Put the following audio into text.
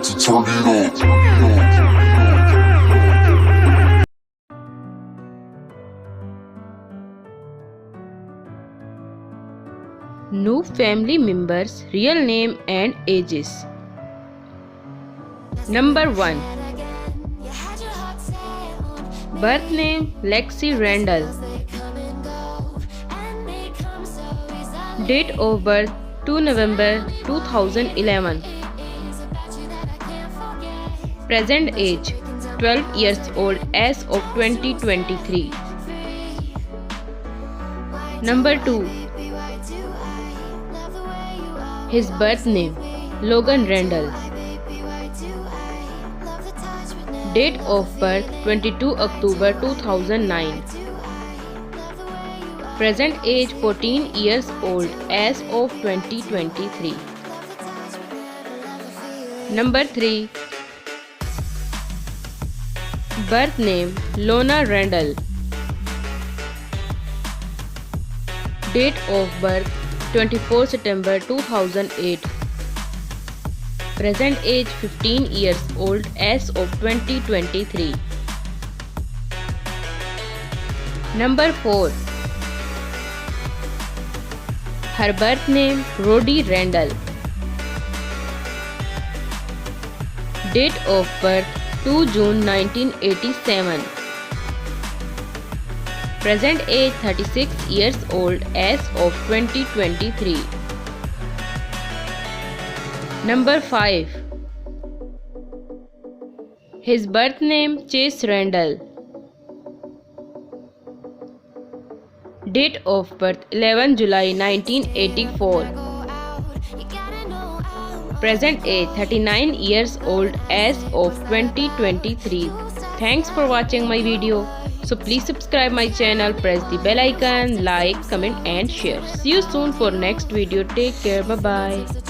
to turn it up. Noob family members' real name and ages. Number 1. Birth name Lexie Randall. Date of birth 2 November 2011. Present age 12 years old as of 2023. Number 2. His birth name Logan Randall. Date of birth 22 October 2009. Present age 14 years old as of 2023. Number 3. Birth name Launa Randall. Date of birth 24 September 2008. Present age 15 years old as of 2023. Number 4. Her birth name Rudy Randall. Date of birth 2 June 1987. Present age 36 years old as of 2023. Number 5. His birth name Chase Randall. Date of birth 11 July 1984. Present age 39 years old as of 2023. Thanks for watching my video. So please subscribe my channel, press the bell icon, like, comment and share. See you soon for next video. Take care. Bye bye.